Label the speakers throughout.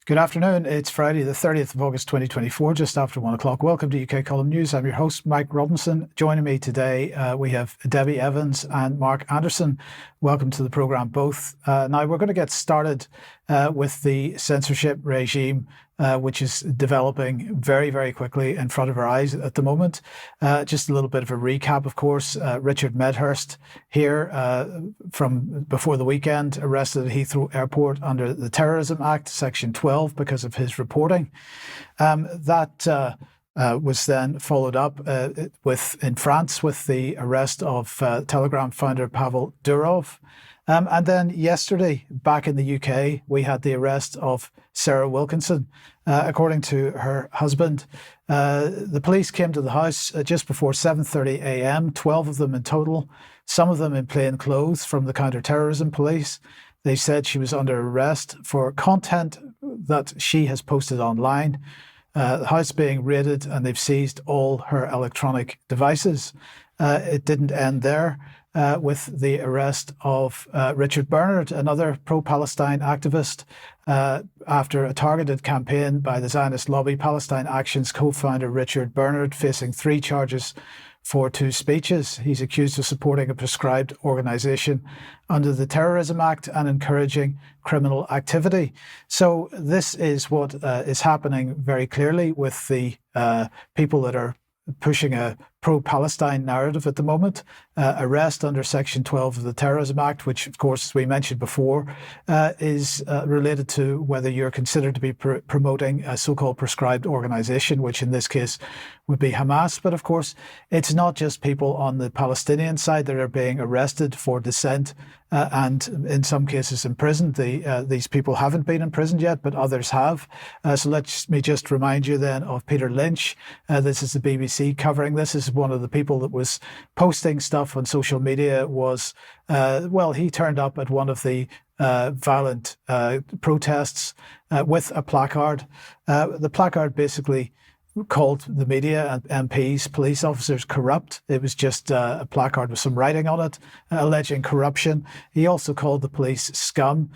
Speaker 1: Good afternoon. It's Friday, the 30th of August, 2024, just after 1 o'clock. Welcome to UK Column News. I'm your host, Mike Robinson. Joining me today, we have Debi Evans and Mark Anderson. Welcome to the programme, both. Now, we're going to get started with the censorship regime, which is developing very, very quickly in front of our eyes at the moment. Just a little bit of a recap, of course. Richard Medhurst here from before the weekend, arrested at Heathrow Airport under the Terrorism Act, Section 12, because of his reporting. That was then followed up in France with the arrest of Telegram founder Pavel Durov. And then yesterday, back in the UK, we had the arrest of Sarah Wilkinson. According to her husband, the police came to the house just before 7:30 a.m., 12 of them in total, some of them in plain clothes from the counter-terrorism police. They said she was under arrest for content that she has posted online. The house being raided, and they've seized all her electronic devices. It didn't end there. With the arrest of Richard Bernard, another pro-Palestine activist, after a targeted campaign by the Zionist lobby. Palestine Action's co-founder Richard Bernard facing 3 charges for 2 speeches. He's accused of supporting a proscribed organisation under the Terrorism Act and encouraging criminal activity. So this is what is happening very clearly with the people that are pushing a pro-Palestine narrative at the moment. Arrest under Section 12 of the Terrorism Act, which, of course, as we mentioned before, is related to whether you're considered to be promoting a so-called proscribed organisation, which in this case would be Hamas. But of course, it's not just people on the Palestinian side that are being arrested for dissent and in some cases imprisoned. These people haven't been imprisoned yet, but others have. So let me just remind you then of Peter Lynch. This is the BBC covering this. This is one of the people that was posting stuff on social media. He turned up at one of the violent protests with a placard. The placard basically called the media and MPs, police officers, corrupt. It was just a placard with some writing on it alleging corruption. He also called the police scum.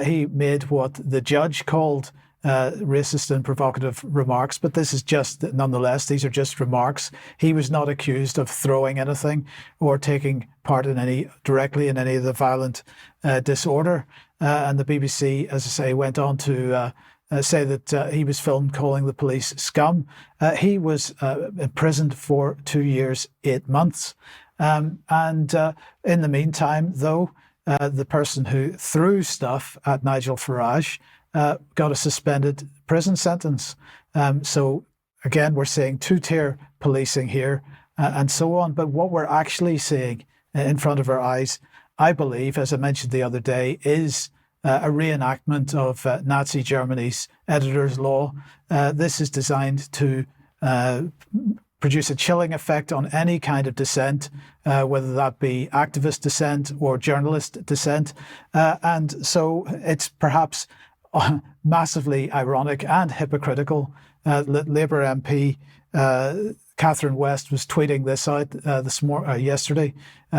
Speaker 1: He made what the judge called racist and provocative remarks, but this is just, nonetheless, these are just remarks. He was not accused of throwing anything or taking part directly in any of the violent disorder. And the BBC, as I say, went on to say that he was filmed calling the police scum. He was imprisoned for 2 years, 8 months. And in the meantime, though, the person who threw stuff at Nigel Farage got a suspended prison sentence. So again, we're seeing 2-tier policing here and so on. But what we're actually seeing in front of our eyes, I believe, as I mentioned the other day, is a reenactment of Nazi Germany's editor's law. This is designed to produce a chilling effect on any kind of dissent, whether that be activist dissent or journalist dissent. And so it's perhaps massively ironic and hypocritical that Labour MP Catherine West was tweeting this out yesterday.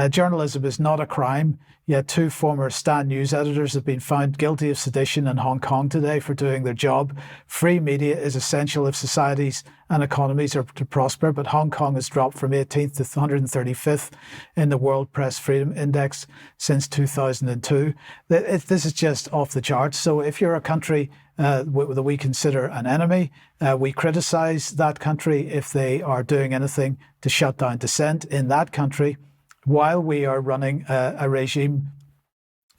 Speaker 1: Journalism is not a crime, yet 2 former Stan News editors have been found guilty of sedition in Hong Kong today for doing their job. Free media is essential if societies and economies are to prosper, but Hong Kong has dropped from 18th to 135th in the World Press Freedom Index since 2002. This is just off the charts. So if you're a country that we consider an enemy, we criticise that country if they are doing anything to shut down dissent in that country, while we are running a regime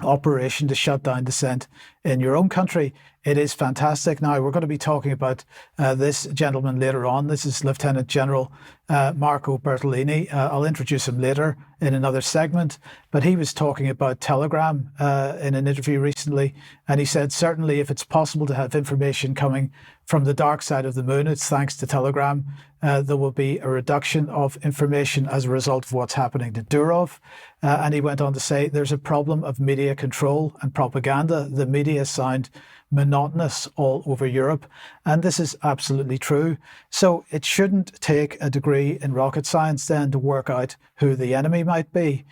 Speaker 1: operation to shut down dissent in your own country. It is fantastic. Now, we're going to be talking about this gentleman later on. This is Lieutenant General Marco Bertolini. I'll introduce him later in another segment, but he was talking about Telegram in an interview recently, and he said, certainly if it's possible to have information coming from the dark side of the moon, it's thanks to Telegram. There will be a reduction of information as a result of what's happening to Durov. And he went on to say there's a problem of media control and propaganda. The media sound monotonous all over Europe. And this is absolutely true. So it shouldn't take a degree degree in rocket science then to work out who the enemy might be,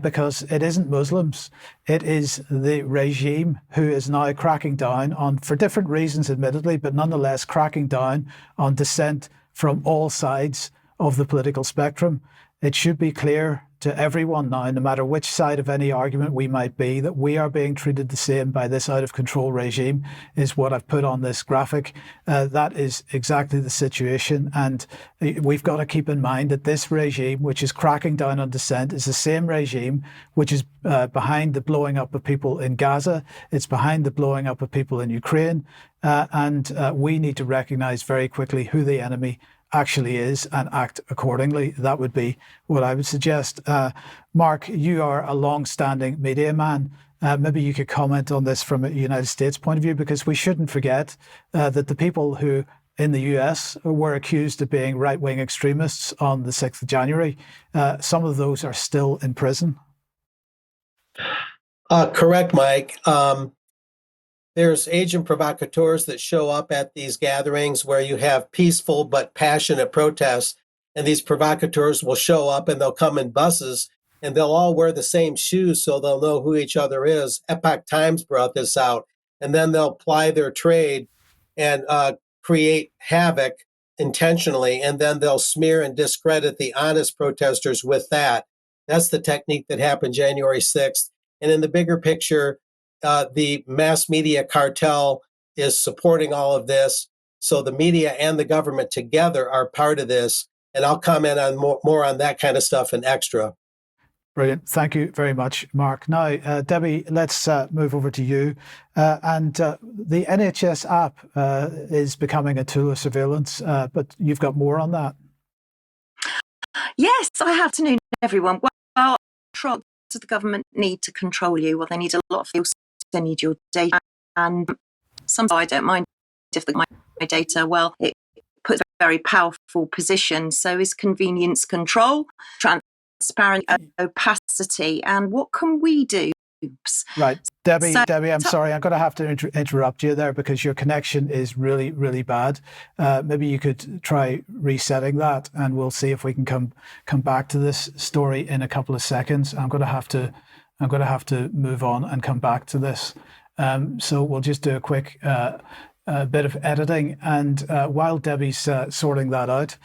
Speaker 1: because it isn't Muslims. It is the regime who is now cracking down on, for different reasons admittedly, but nonetheless cracking down on dissent from all sides of the political spectrum. It should be clear to everyone now, no matter which side of any argument we might be, that we are being treated the same by this out-of-control regime, is what I've put on this graphic. That is exactly the situation. And we've got to keep in mind that this regime, which is cracking down on dissent, is the same regime which is behind the blowing up of people in Gaza. It's behind the blowing up of people in Ukraine. And we need to recognise very quickly who the enemy actually is and act accordingly. That would be what I would suggest. Mark, you are a long-standing media man. Maybe you could comment on this from a United States point of view, because we shouldn't forget that the people who in the US were accused of being right-wing extremists on the 6th of January, some of those are still in prison.
Speaker 2: Correct, Mike. There's agent provocateurs that show up at these gatherings where you have peaceful but passionate protests. And these provocateurs will show up and they'll come in buses and they'll all wear the same shoes so they'll know who each other is. Epoch Times brought this out. And then they'll ply their trade and create havoc intentionally. And then they'll smear and discredit the honest protesters with that. That's the technique that happened January 6th. And in the bigger picture, the mass media cartel is supporting all of this. So the media and the government together are part of this. And I'll comment on more on that kind of stuff in extra.
Speaker 1: Brilliant. Thank you very much, Mark. Now, Debi, let's move over to you. The NHS app is becoming a tool of surveillance, but you've got more on that.
Speaker 3: Yes, I have to know everyone. Well, does the government need to control you? Well, they need a lot of things. They need your data, and sometimes I don't mind if my data, well, it puts a very powerful position. So is convenience control, transparent opacity, and what can we do?
Speaker 1: Right. Debi, I'm sorry, I'm going to have to interrupt you there because your connection is really, really bad. Maybe you could try resetting that and we'll see if we can come back to this story in a couple of seconds. I'm going to have to move on and come back to this. So we'll just do a quick bit of editing. And while Debi's sorting that out,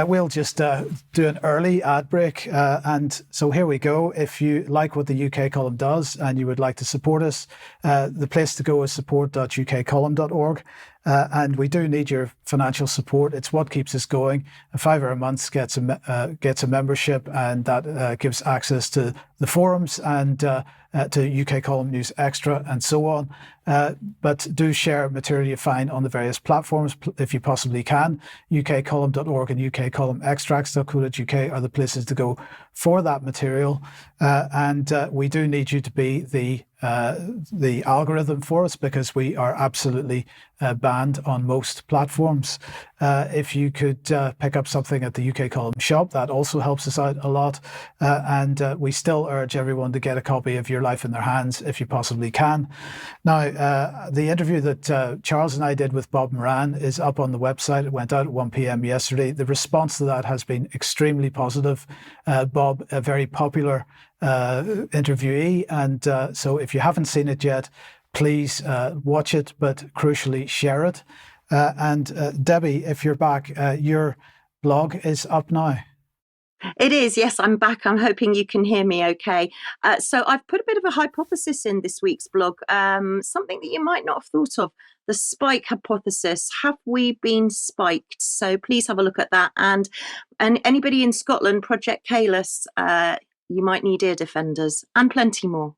Speaker 1: we'll just do an early ad break. And so here we go. If you like what the UK column does and you would like to support us, the place to go is support.ukcolumn.org. And we do need your financial support. It's what keeps us going. £5 a month gets a membership, and that gives access to the forums and to UK Column News Extra and so on. But do share material you find on the various platforms if you possibly can. ukcolumn.org and ukcolumnextracts.co.uk are the places to go for that material. And we do need you to be the algorithm for us, because we are absolutely banned on most platforms. If you could pick up something at the UK Column shop, that also helps us out a lot. And we still urge everyone to get a copy of Your Life in Their Hands if you possibly can. Now, the interview that Charles and I did with Bob Moran is up on the website. It went out at 1 p.m. yesterday. The response to that has been extremely positive. Bob, a very popular interviewee, and so if you haven't seen it yet, please watch it, but crucially share it. And Debi, if you're back, your blog is up now.
Speaker 3: It is, yes, I'm back. I'm hoping you can hear me okay. So I've put a bit of a hypothesis in this week's blog, something that you might not have thought of, the spike hypothesis. Have we been spiked? So please have a look at that. And anybody in Scotland, Project Caelus, you might need ear defenders and plenty more.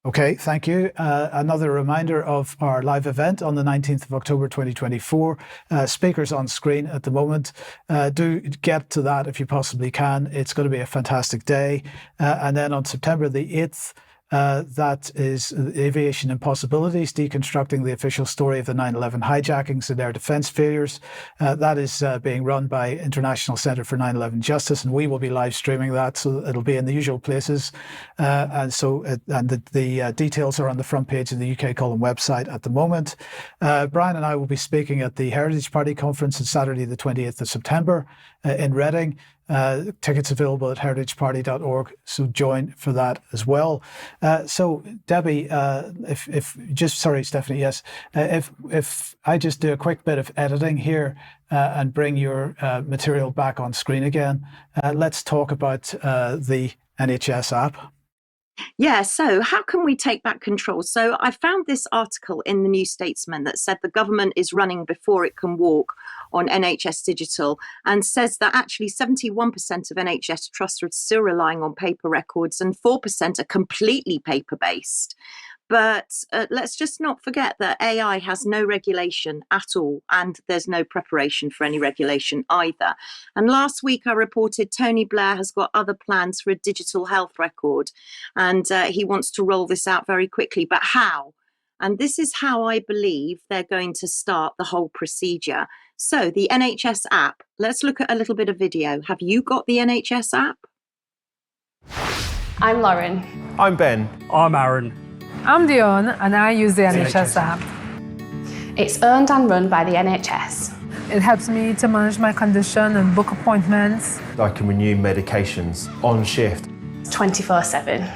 Speaker 1: Okay, thank you. Another reminder of our live event on the 19th of October 2024. Speakers on screen at the moment. Do get to that if you possibly can. It's going to be a fantastic day. And then on September the 8th, that is Aviation Impossibilities, deconstructing the official story of the 9/11 hijackings and air defence failures. That is being run by International Centre for 9/11 Justice, and we will be live streaming that, so it'll be in the usual places. And the details are on the front page of the UK Column website at the moment. Brian and I will be speaking at the Heritage Party Conference on Saturday the 28th of September in Reading. Tickets available at heritageparty.org. So join for that as well. So Debi, sorry, Stephanie, yes. If I just do a quick bit of editing here and bring your material back on screen again, let's talk about the NHS app.
Speaker 3: Yeah, so how can we take back control? So I found this article in the New Statesman that said the government is running before it can walk on NHS Digital, and says that actually 71% of NHS trusts are still relying on paper records and 4% are completely paper-based. But let's just not forget that AI has no regulation at all, and there's no preparation for any regulation either. And last week I reported Tony Blair has got other plans for a digital health record, and he wants to roll this out very quickly. But how? And this is how I believe they're going to start the whole procedure. So the NHS app, let's look at a little bit of video. Have you got the NHS app?
Speaker 4: I'm Lauren.
Speaker 5: I'm Ben.
Speaker 6: I'm Aaron.
Speaker 7: I'm Dion, and I use the NHS app.
Speaker 4: It's owned and run by the NHS.
Speaker 7: It helps me to manage my condition and book appointments.
Speaker 5: I can renew medications on shift.
Speaker 4: 24/7.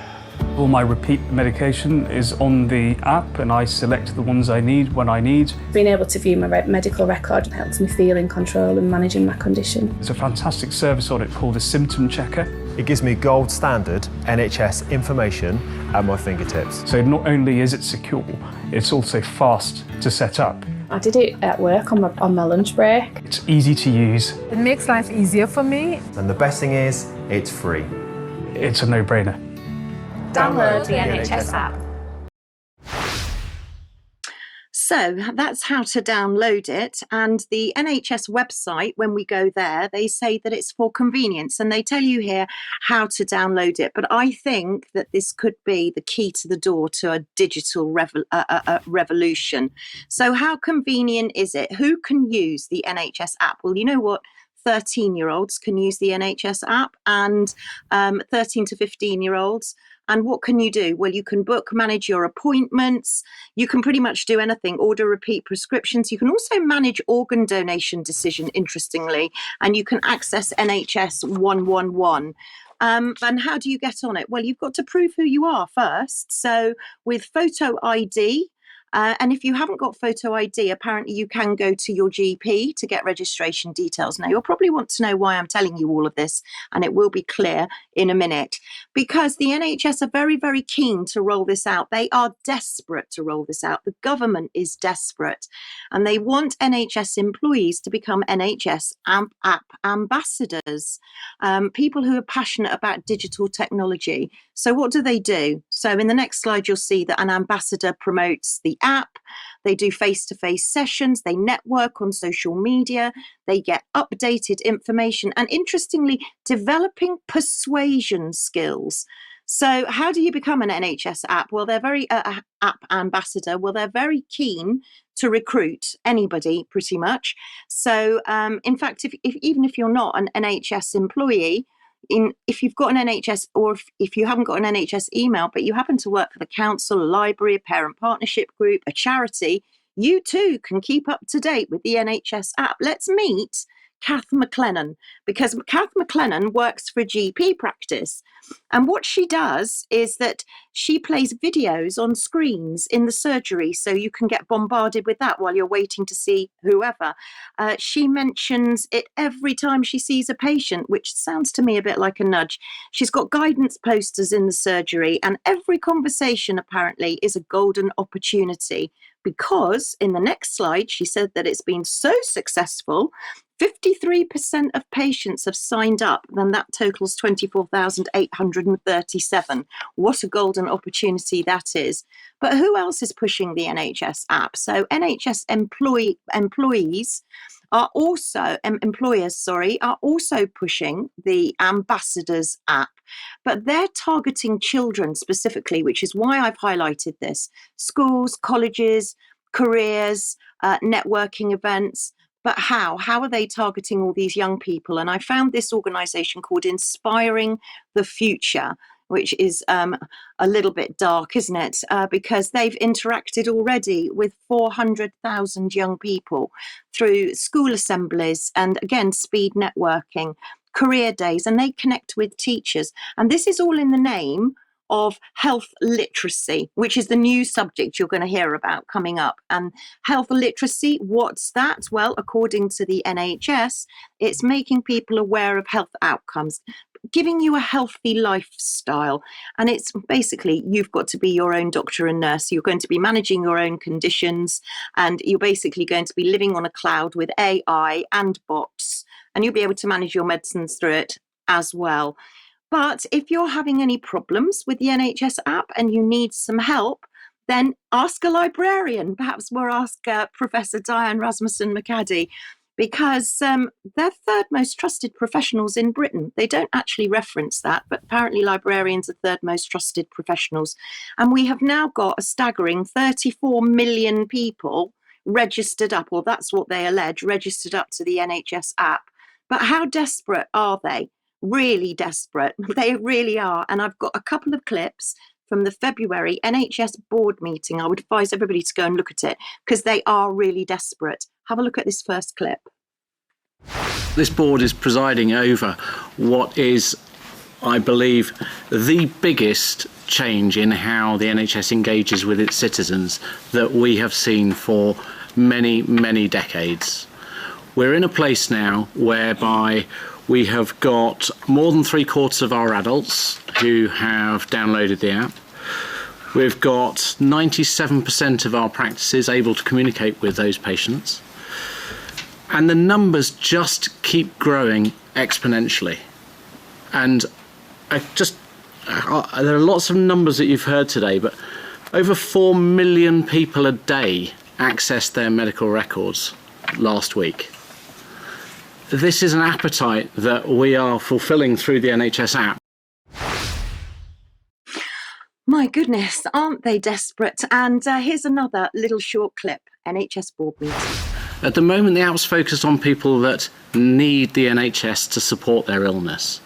Speaker 6: All my repeat medication is on the app, and I select the ones I need when I need.
Speaker 4: Being able to view my medical record helps me feel in control and managing my condition.
Speaker 6: There's a fantastic service on it called a symptom checker.
Speaker 5: It gives me gold standard NHS information at my fingertips.
Speaker 6: So not only is it secure, it's also fast to set up.
Speaker 4: I did it at work on my lunch break.
Speaker 6: It's easy to use.
Speaker 7: It makes life easier for me.
Speaker 5: And the best thing is, it's free.
Speaker 6: It's a no-brainer.
Speaker 4: Download the NHS app.
Speaker 3: So that's how to download it. And the NHS website, when we go there, they say that it's for convenience, and they tell you here how to download it. But I think that this could be the key to the door to a digital revolution. So how convenient is it? Who can use the NHS app? Well, you know what? 13-year-olds can use the NHS app, and 13 to 15-year-olds. And what can you do? Well, you can book, manage your appointments. You can pretty much do anything, order repeat prescriptions. You can also manage organ donation decision, interestingly, and you can access NHS 111. And how do you get on it? Well, you've got to prove who you are first. So with photo ID, and if you haven't got photo ID, apparently you can go to your GP to get registration details. Now, you'll probably want to know why I'm telling you all of this, and it will be clear in a minute, because the NHS are very, very keen to roll this out. They are desperate to roll this out. The government is desperate, and they want NHS employees to become NHS app ambassadors, people who are passionate about digital technology. So what do? So in the next slide, you'll see that an ambassador promotes the app. They do face-to-face sessions. They network on social media. They get updated information, and interestingly, developing persuasion skills. So how do you become an NHS app? Well, they're very app ambassador. Well, they're very keen to recruit anybody pretty much. So in fact, even if you're not an NHS employee, if you've got an NHS, or if you haven't got an NHS email, but you happen to work for the council, a library, a parent partnership group, a charity, you too can keep up to date with the NHS app. Let's meet Kath McLennan, because Kath McLennan works for a GP practice. And what she does is that she plays videos on screens in the surgery, so you can get bombarded with that while you're waiting to see whoever. She mentions it every time she sees a patient, which sounds to me a bit like a nudge. She's got guidance posters in the surgery, and every conversation apparently is a golden opportunity, because in the next slide, she said that it's been so successful, 53% of patients have signed up, and that totals 24,837. What a golden opportunity that is. But who else is pushing the NHS app? So NHS employers are also pushing the Ambassadors app, but they're targeting children specifically, which is why I've highlighted this. Schools, colleges, careers, networking events. But how? How are they targeting all these young people? And I found this organisation called Inspiring the Future, which is a little bit dark, isn't it? Because they've interacted already with 400,000 young people through school assemblies and, again, speed networking, career days, and they connect with teachers. And this is all in the name of health literacy, which is the new subject you're going to hear about coming up. And health literacy, what's that? Well, according to the NHS, it's making people aware of health outcomes, giving you a healthy lifestyle. And it's basically, you've got to be your own doctor and nurse. You're going to be managing your own conditions, and you're basically going to be living on a cloud with AI and bots, and you'll be able to manage your medicines through it as well. But if you're having any problems with the NHS app and you need some help, then ask a librarian. Perhaps we'll ask Professor Diane Rasmussen-McCaddy, because they're third most trusted professionals in Britain. They don't actually reference that, but apparently librarians are third most trusted professionals. And we have now got a staggering 34 million people registered up, or that's what they allege, registered up to the NHS app. But how desperate are they? Really desperate. They really are. And I've got a couple of clips from the February NHS board meeting. I would advise everybody to go and look at it, because they are really desperate. Have a look at this first clip.
Speaker 8: This board is presiding over what is, I believe, the biggest change in how the NHS engages with its citizens that we have seen for many, many decades. We're in a place now whereby we have got more than 3/4 of our adults who have downloaded the app. We've got 97% of our practices able to communicate with those patients. And the numbers just keep growing exponentially. And there are lots of numbers that you've heard today, but over 4 million people a day accessed their medical records last week. This is an appetite that we are fulfilling through the NHS app.
Speaker 3: My goodness, aren't they desperate? And here's another little short clip, NHS board meeting.
Speaker 8: At the moment, the app's focused on people that need the NHS to support their illness.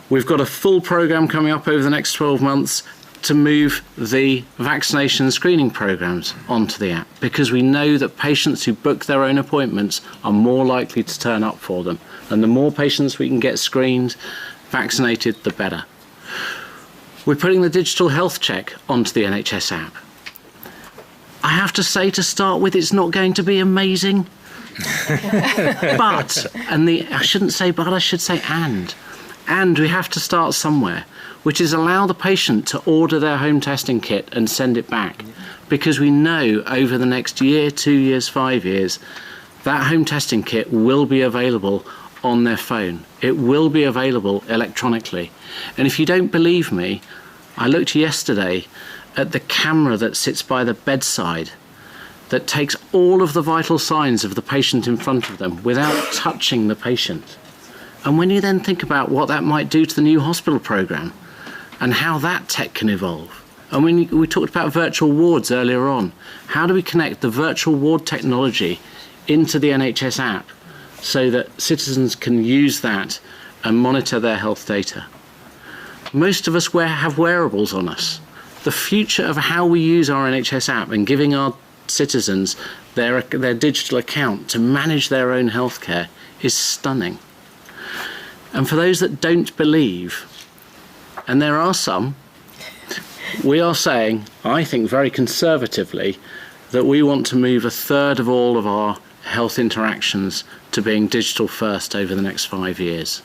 Speaker 8: We've got a full programme coming up over the next 12 months to move the vaccination screening programmes onto the app, because we know that patients who book their own appointments are more likely to turn up for them. And the more patients we can get screened, vaccinated, the better. We're putting the digital health check onto the NHS app. I have to say, to start with, it's not going to be amazing. But, I shouldn't say but, I should say and we have to start somewhere, which is allow the patient to order their home testing kit and send it back. Because we know over the next year, 2 years, 5 years, that home testing kit will be available on their phone. It will be available electronically. And if you don't believe me, I looked yesterday at the camera that sits by the bedside that takes all of the vital signs of the patient in front of them without touching the patient. And when you then think about what that might do to the new hospital programme and how that tech can evolve. And when we talked about virtual wards earlier on, how do we connect the virtual ward technology into the NHS app so that citizens can use that and monitor their health data? Most of us have wearables on us. The future of how we use our NHS app and giving our citizens their digital account to manage their own healthcare is stunning. And for those that don't believe, and there are some, we are saying, I think very conservatively, that we want to move 1/3 of all of our health interactions to being digital first over the next 5 years.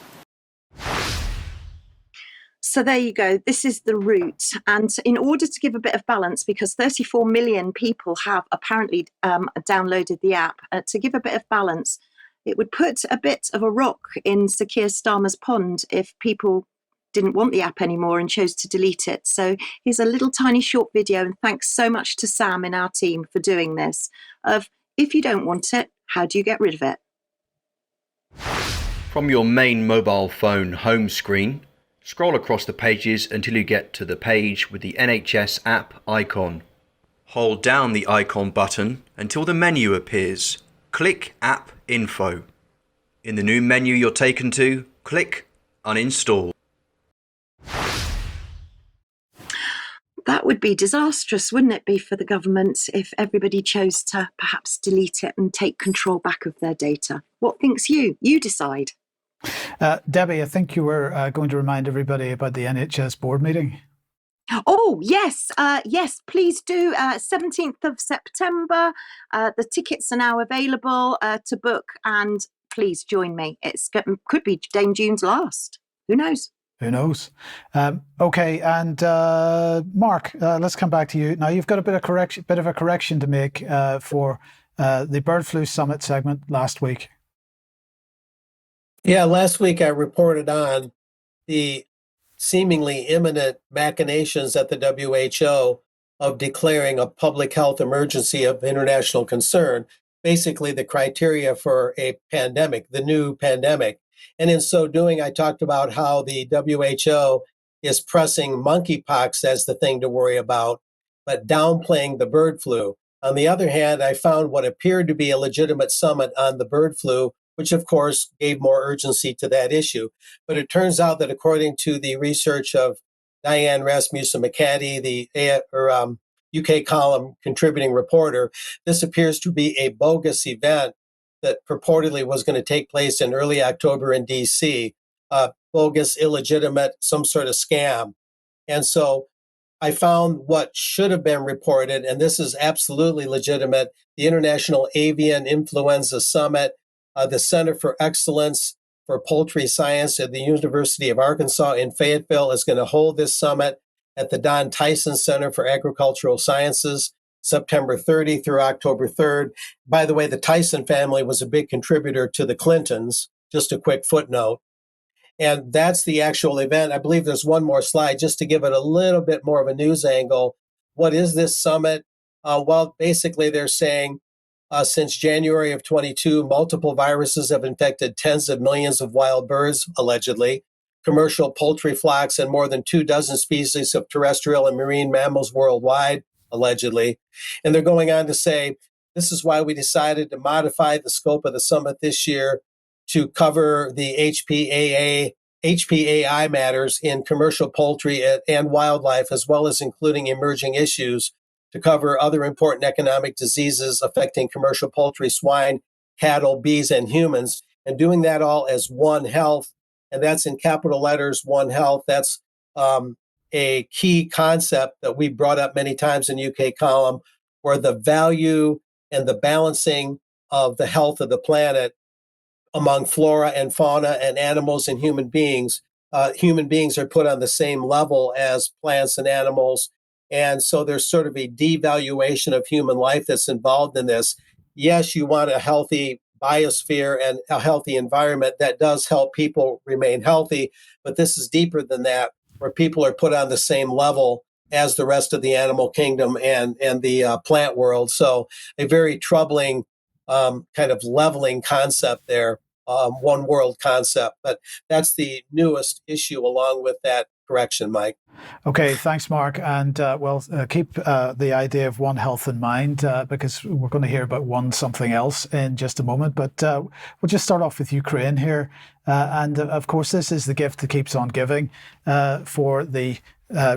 Speaker 3: So there you go. This is the route. And in order to give a bit of balance, because 34 million people have apparently downloaded the app, to give a bit of balance, it would put a bit of a rock in Sir Keir Starmer's pond if people didn't want the app anymore and chose to delete it. So here's a little tiny short video, and thanks so much to Sam in our team for doing this, of if you don't want it, how do you get rid of it?
Speaker 9: From your main mobile phone home screen, scroll across the pages until you get to the page with the NHS app icon. Hold down the icon button until the menu appears. Click App Info. In the new menu you're taken to, click Uninstall.
Speaker 3: That would be disastrous, wouldn't it be, for the government if everybody chose to perhaps delete it and take control back of their data? What thinks you? You decide.
Speaker 1: Debbie, I think you were going to remind everybody about the NHS board meeting.
Speaker 3: Oh, yes. Yes, please do. 17th of September. The tickets are now available to book, and please join me. Could be Dame June's last. Who knows?
Speaker 1: Who knows? Okay, and Mark, let's come back to you. Now, you've got a bit of a correction to make for the Bird Flu Summit segment last week.
Speaker 2: Yeah, last week I reported on the seemingly imminent machinations at the WHO of declaring a public health emergency of international concern, basically the criteria for a pandemic, the new pandemic. And in so doing, I talked about how the WHO is pressing monkeypox as the thing to worry about, but downplaying the bird flu. On the other hand, I found what appeared to be a legitimate summit on the bird flu, which of course gave more urgency to that issue. But it turns out that according to the research of Diane Rasmussen-McCaddy, the UK column contributing reporter, this appears to be a bogus event that purportedly was going to take place in early October in DC. Bogus, illegitimate, some sort of scam. And so I found what should have been reported, and this is absolutely legitimate, the International Avian Influenza Summit, the Center for Excellence for Poultry Science at the University of Arkansas in Fayetteville is going to hold this summit at the Don Tyson Center for Agricultural Sciences, September 30 through October 3rd. By the way, the Tyson family was a big contributor to the Clintons, just a quick footnote. And that's the actual event. I believe there's one more slide just to give it a little bit more of a news angle. What is this summit? Well, basically they're saying since January of 22, multiple viruses have infected tens of millions of wild birds, allegedly, commercial poultry flocks, and more than 24 species of terrestrial and marine mammals worldwide, allegedly. And they're going on to say, this is why we decided to modify the scope of the summit this year to cover the HPAI matters in commercial poultry and wildlife, as well as including emerging issues to cover other important economic diseases affecting commercial poultry, swine, cattle, bees, and humans, and doing that all as One Health. And that's in capital letters, One Health. That's a key concept that we brought up many times in UK column, where the value and the balancing of the health of the planet among flora and fauna and animals and human beings are put on the same level as plants and animals. And so there's sort of a devaluation of human life that's involved in this. Yes, you want a healthy biosphere and a healthy environment that does help people remain healthy, but this is deeper than that, where people are put on the same level as the rest of the animal kingdom and the plant world. So a very troubling kind of leveling concept there, one world concept. But that's the newest issue along with that correction, Mike.
Speaker 1: Okay, thanks, Mark. And keep the idea of One Health in mind because we're going to hear about one something else in just a moment. But we'll just start off with Ukraine here. And of course, this is the gift that keeps on giving for the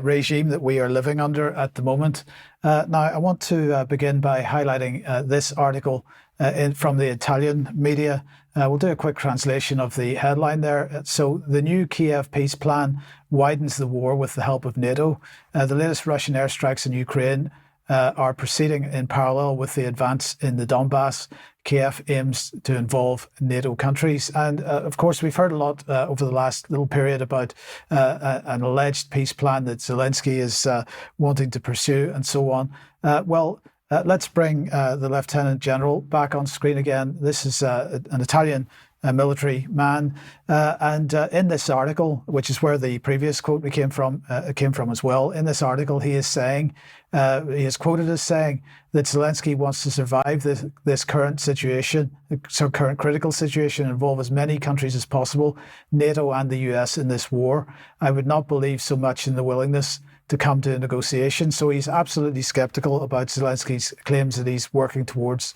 Speaker 1: regime that we are living under at the moment. Now, I want to begin by highlighting this article from the Italian media. We'll do a quick translation of the headline there. So the new Kiev peace plan widens the war with the help of NATO. The latest Russian airstrikes in Ukraine are proceeding in parallel with the advance in the Donbass. Kiev aims to involve NATO countries. And of course, we've heard a lot over the last little period about an alleged peace plan that Zelensky is wanting to pursue and so on. Let's bring the Lieutenant General back on screen again. This is an Italian military man. And in this article, which is where the previous quote came from as well, in this article, he is saying, he is quoted as saying that Zelensky wants to survive this current situation, so current critical situation, involve as many countries as possible, NATO and the US in this war. I would not believe so much in the willingness to come to a negotiation. So he's absolutely skeptical about Zelensky's claims that he's working towards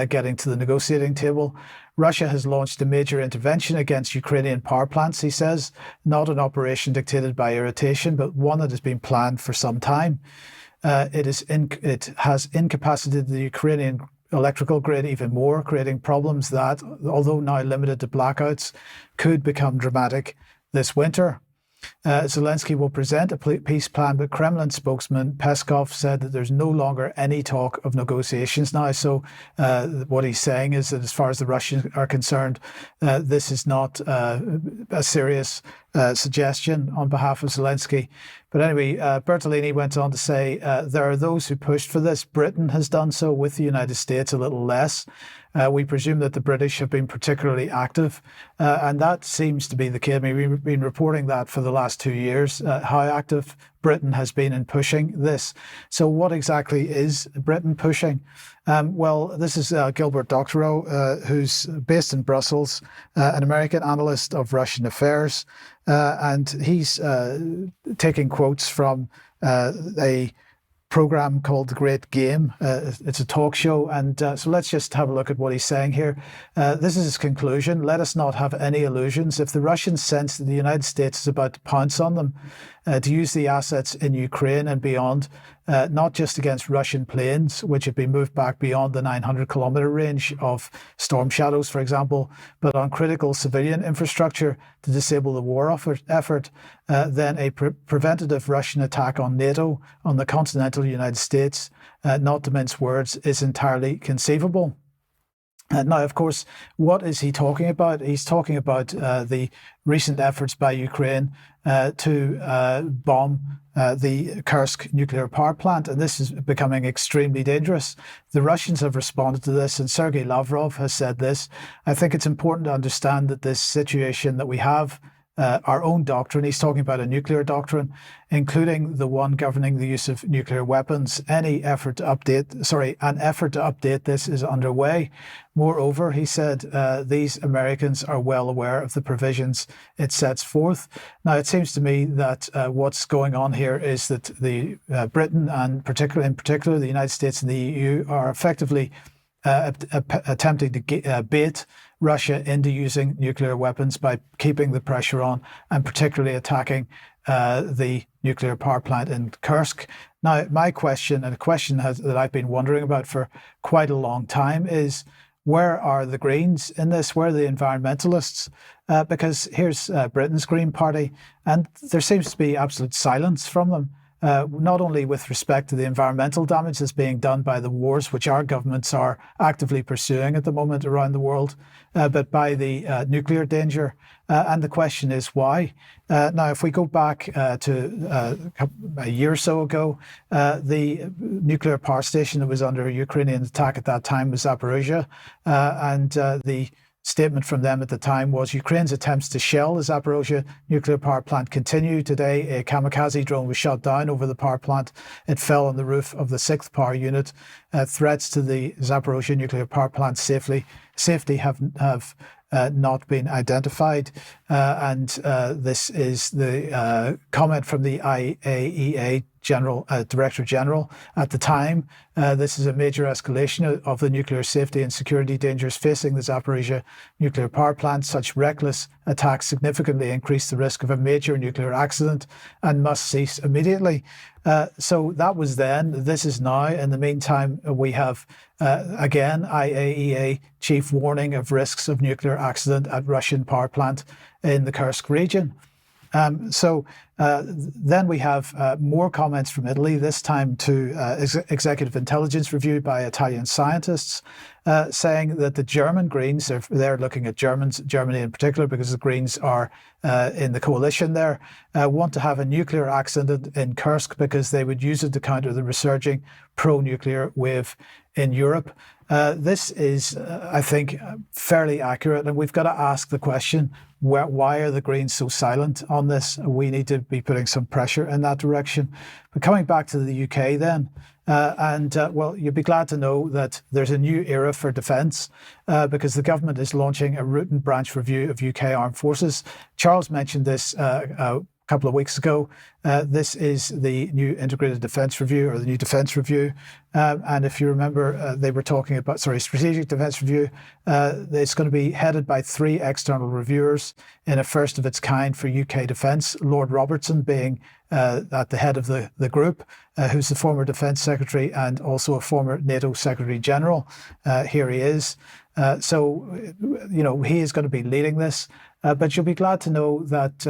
Speaker 1: getting to the negotiating table. Russia has launched a major intervention against Ukrainian power plants, he says, not an operation dictated by irritation, but one that has been planned for some time. It has incapacitated the Ukrainian electrical grid even more, creating problems that, although now limited to blackouts, could become dramatic this winter. Zelensky will present a peace plan, but Kremlin spokesman Peskov said that there's no longer any talk of negotiations now. So what he's saying is that as far as the Russians are concerned, this is not a serious suggestion on behalf of Zelensky. But anyway, Bertolini went on to say, there are those who pushed for this. Britain has done so, with the United States a little less. We presume that the British have been particularly active, and that seems to be the case. I mean, we've been reporting that for the last 2 years, how active Britain has been in pushing this. So what exactly is Britain pushing? Well, this is Gilbert Doctorow, who's based in Brussels, an American analyst of Russian affairs, and he's taking quotes from a program called The Great Game. It's a talk show, and so let's just have a look at what he's saying here. This is his conclusion. Let us not have any illusions. If the Russians sense that the United States is about to pounce on them, to use the assets in Ukraine and beyond, not just against Russian planes, which have been moved back beyond the 900-kilometre range of Storm Shadows, for example, but on critical civilian infrastructure to disable the war effort, then a preventative Russian attack on NATO, on the continental United States, not to mince words, is entirely conceivable. Now, of course, what is he talking about? He's talking about the recent efforts by Ukraine to bomb the Kursk nuclear power plant, and this is becoming extremely dangerous. The Russians have responded to this, and Sergei Lavrov has said this. I think it's important to understand that this situation that we have, our own doctrine, he's talking about a nuclear doctrine, including the one governing the use of nuclear weapons. An effort to update this is underway. Moreover, he said, these Americans are well aware of the provisions it sets forth. Now, it seems to me that what's going on here is that the Britain, and in particular the United States and the EU, are effectively attempting to bait Russia into using nuclear weapons by keeping the pressure on and particularly attacking the nuclear power plant in Kursk. Now, my question, and a question that I've been wondering about for quite a long time, is where are the Greens in this? Where are the environmentalists? Because here's Britain's Green Party, and there seems to be absolute silence from them. Not only with respect to the environmental damage that's being done by the wars, which our governments are actively pursuing at the moment around the world, but by the nuclear danger. And the question is why? Now, if we go back to a year or so ago, the nuclear power station that was under Ukrainian attack at that time was Zaporizhia, and the statement from them at the time was Ukraine's attempts to shell the Zaporizhia nuclear power plant continue. Today, a kamikaze drone was shot down over the power plant. It fell on the roof of the 6th power unit. Threats to the Zaporizhia nuclear power plant safety have not been identified. And this is the comment from the IAEA Director General at the time. This is a major escalation of the nuclear safety and security dangers facing the Zaporizhia nuclear power plant. Such reckless attacks significantly increase the risk of a major nuclear accident and must cease immediately. So that was then. This is now. In the meantime, we have, again, IAEA chief warning of risks of nuclear accident at Russian power plant in the Kursk region. Then we have more comments from Italy, this time to executive intelligence review by Italian scientists, saying that the German Greens, they're looking at Germany in particular because the Greens are in the coalition there, want to have a nuclear accident in Kursk because they would use it to counter the resurging pro-nuclear wave in Europe. This is, I think, fairly accurate, and we've got to ask the question, why are the Greens so silent on this? We need to be putting some pressure in that direction. But coming back to the UK then, well, you'll be glad to know that there's a new era for defence because the government is launching a root and branch review of UK armed forces. Charles mentioned this couple of weeks ago. This is the new Integrated Defence Review, or the new Defence Review. And if you remember, they were talking about, Strategic Defence Review. It's going to be headed by 3 external reviewers in a first of its kind for UK defence, Lord Robertson being at the head of the group, who's the former Defence Secretary and also a former NATO Secretary General. Here he is. So, he is going to be leading this. But you'll be glad to know that,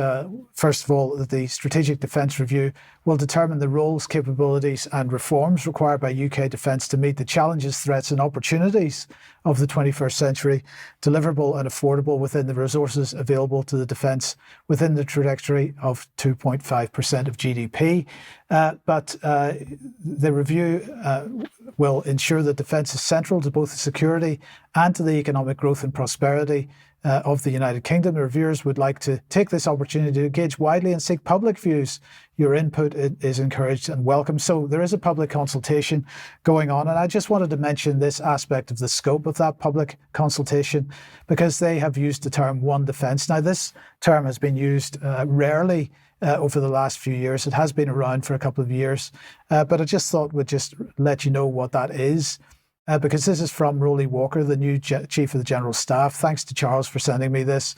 Speaker 1: first of all, that the Strategic Defence Review will determine the roles, capabilities and reforms required by UK defence to meet the challenges, threats and opportunities of the 21st century, deliverable and affordable within the resources available to the defence within the trajectory of 2.5% of GDP. But the review will ensure that defence is central to both the security and to the economic growth and prosperity of the United Kingdom. The reviewers would like to take this opportunity to engage widely and seek public views. Your input is encouraged and welcome. So there is a public consultation going on, and I just wanted to mention this aspect of the scope of that public consultation because they have used the term One Defence. Now, this term has been used rarely over the last few years. It has been around for a couple of years, but I just thought we'd just let you know what that is. Because this is from Rolly Walker, the new Chief of the General Staff. Thanks to Charles for sending me this.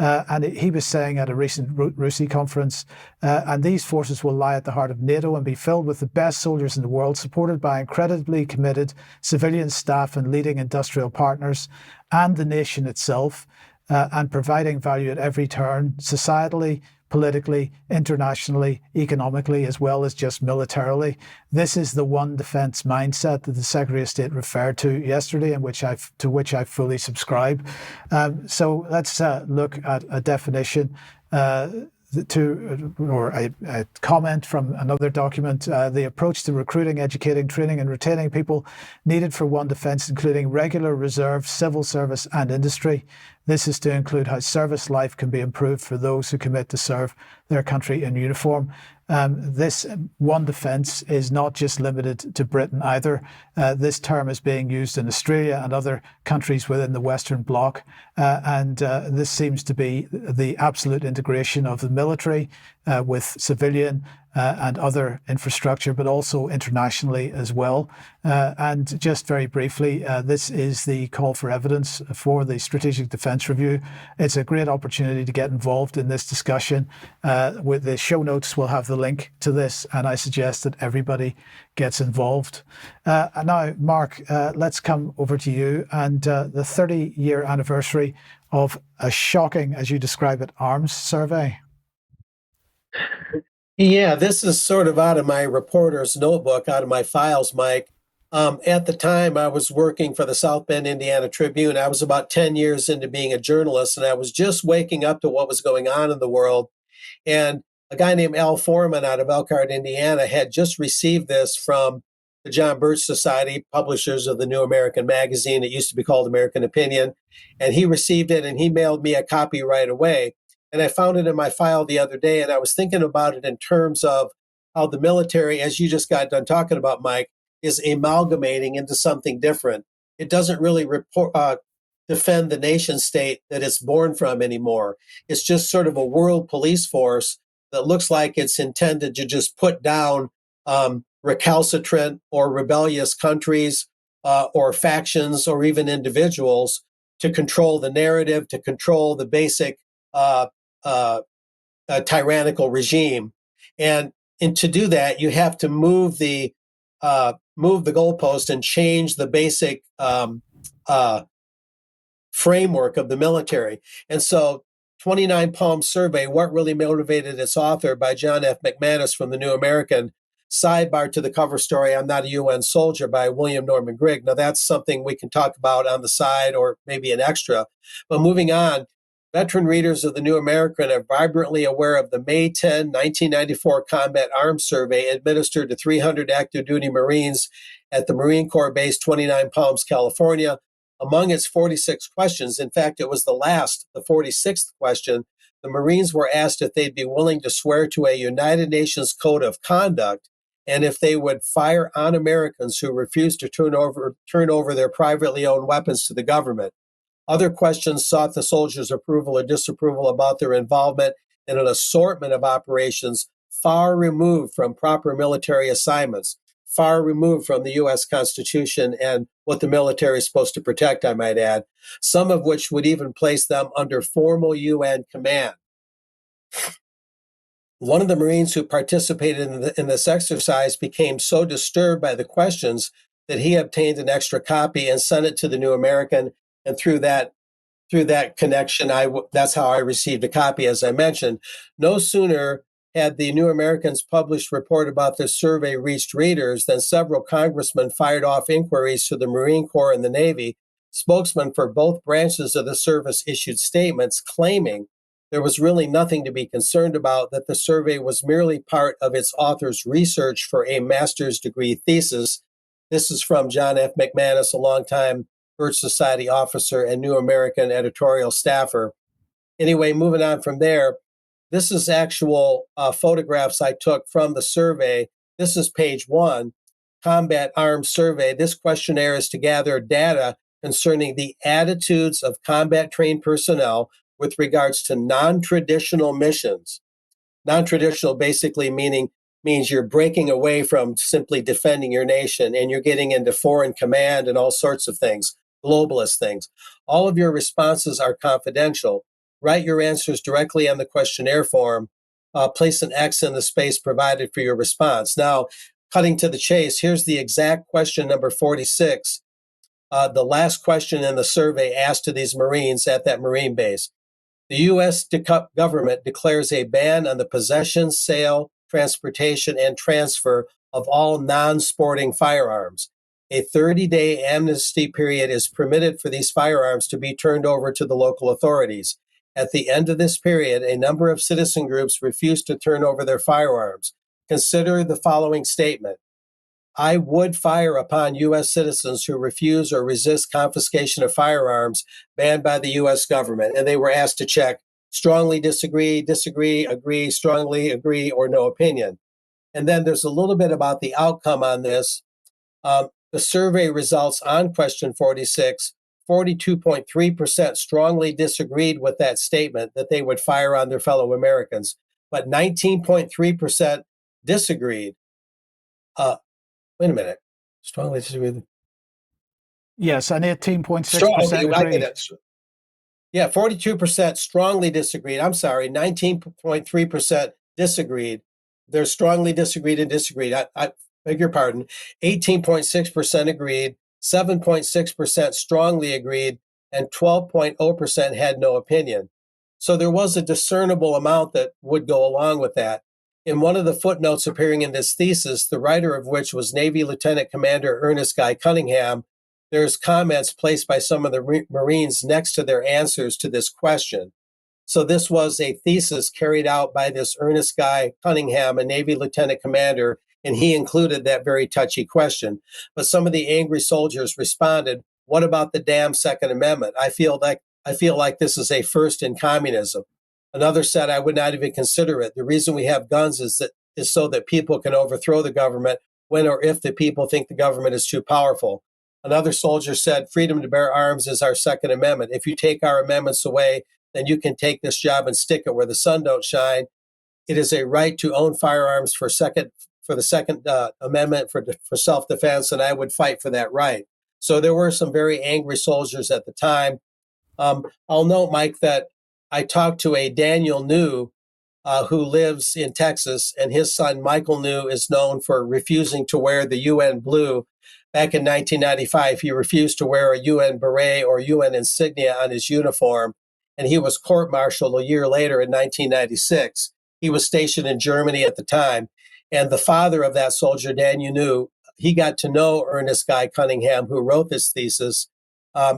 Speaker 1: And he was saying at a recent RUSI conference, and these forces will lie at the heart of NATO and be filled with the best soldiers in the world, supported by incredibly committed civilian staff and leading industrial partners and the nation itself, and providing value at every turn, societally, politically, internationally, economically, as well as just militarily. This is the One Defence mindset that the Secretary of State referred to yesterday, and to which I fully subscribe. So let's look at a definition or a comment from another document. The approach to recruiting, educating, training and retaining people needed for One Defence, including regular, reserve, civil service and industry. This is to include how service life can be improved for those who commit to serve their country in uniform. This One Defence is not just limited to Britain either. This term is being used in Australia and other countries within the Western Bloc. And this seems to be the absolute integration of the military with civilian and other infrastructure, but also internationally as well. And just very briefly, this is the call for evidence for the Strategic Defence Review. It's a great opportunity to get involved in this discussion. With the show notes, we'll have the link to this, and I suggest that everybody gets involved. And now, Mark, let's come over to you and the 30-year anniversary of a shocking, as you describe it, arms survey.
Speaker 2: Yeah, this is sort of out of my reporter's notebook, out of my files, Mike. At the time, I was working for the South Bend, Indiana Tribune. I was about 10 years into being a journalist, and I was just waking up to what was going on in the world. And a guy named Al Foreman out of Elkhart, Indiana, had just received this from the John Birch Society, publishers of the New American Magazine. It used to be called American Opinion. And he received it, and he mailed me a copy right away. And I found it in my file the other day, and I was thinking about it in terms of how the military, as you just got done talking about, Mike, is amalgamating into something different. It doesn't really defend the nation state that it's born from anymore. It's just sort of a world police force that looks like it's intended to just put down recalcitrant or rebellious countries or factions or even individuals to control the narrative, to control the basic tyrannical regime. And to do that, you have to move the goalpost and change the basic framework of the military. And so 29 Palm Survey, What Really Motivated Its Author by John F. McManus from the New American. Sidebar to the cover story, I'm Not a UN Soldier by William Norman Grigg. Now that's something we can talk about on the side or maybe an extra. But moving on, veteran readers of the New American are vibrantly aware of the May 10, 1994 Combat Arms Survey administered to 300 active duty Marines at the Marine Corps Base 29 Palms, California. Among its 46 questions, in fact, it was the 46th question, the Marines were asked if they'd be willing to swear to a United Nations Code of Conduct and if they would fire on Americans who refused to turn over their privately owned weapons to the government. Other questions sought the soldiers' approval or disapproval about their involvement in an assortment of operations far removed from proper military assignments, far removed from the U.S. Constitution and what the military is supposed to protect, I might add, some of which would even place them under formal UN command. One of the Marines who participated in this exercise became so disturbed by the questions that he obtained an extra copy and sent it to the New American. And through that connection, that's how I received a copy, as I mentioned. No sooner had the New American's published report about this survey reached readers than several congressmen fired off inquiries to the Marine Corps and the Navy. Spokesmen for both branches of the service issued statements claiming there was really nothing to be concerned about, that the survey was merely part of its author's research for a master's degree thesis. This is from John F. McManus, a longtime Birch Society officer and New American editorial staffer. Anyway, moving on from there, this is actual photographs I took from the survey. This is page 1, Combat Arms Survey. This questionnaire is to gather data concerning the attitudes of combat trained personnel with regards to non-traditional missions. Non-traditional basically means you're breaking away from simply defending your nation and you're getting into foreign command and all sorts of things, globalist things. All of your responses are confidential. Write your answers directly on the questionnaire form. Place an X in the space provided for your response. Now, cutting to the chase, here's the exact question, number 46. The last question in the survey asked to these Marines at that Marine base. The U.S. government declares a ban on the possession, sale, transportation, and transfer of all non-sporting firearms. A 30-day amnesty period is permitted for these firearms to be turned over to the local authorities. At the end of this period, a number of citizen groups refuse to turn over their firearms. Consider the following statement. I would fire upon U.S. citizens who refuse or resist confiscation of firearms banned by the U.S. government. And they were asked to check strongly disagree, agree, strongly agree, or no opinion. And then there's a little bit about the outcome on this. The survey results on question 46, 42.3% strongly disagreed with that statement that they would fire on their fellow Americans, but 19.3% disagreed. Wait a minute. Strongly disagree.
Speaker 1: Yes, and 18.6% agreed.
Speaker 2: Yeah, 42% strongly disagreed. I'm sorry, 19.3% disagreed. There's strongly disagreed and disagreed. I beg your pardon. 18.6% agreed, 7.6% strongly agreed, and 12.0% had no opinion. So there was a discernible amount that would go along with that. In one of the footnotes appearing in this thesis, the writer of which was Navy Lieutenant Commander Ernest Guy Cunningham, there's comments placed by some of the Marines next to their answers to this question. So this was a thesis carried out by this Ernest Guy Cunningham, a Navy Lieutenant Commander, and he included that very touchy question. But some of the angry soldiers responded, what about the damn Second Amendment? I feel like this is a first in communism. Another said, I would not even consider it. The reason we have guns is so that people can overthrow the government when or if the people think the government is too powerful. Another soldier said, freedom to bear arms is our Second Amendment. If you take our amendments away, then you can take this job and stick it where the sun don't shine. It is a right to own firearms for the Second Amendment for self-defense, and I would fight for that right. So there were some very angry soldiers at the time. I'll note, Mike, that I talked to a Daniel New who lives in Texas, and his son, Michael New, is known for refusing to wear the UN blue. Back in 1995, he refused to wear a UN beret or UN insignia on his uniform, and he was court-martialed a year later in 1996. He was stationed in Germany at the time, and the father of that soldier, Daniel New, he got to know Ernest Guy Cunningham, who wrote this thesis.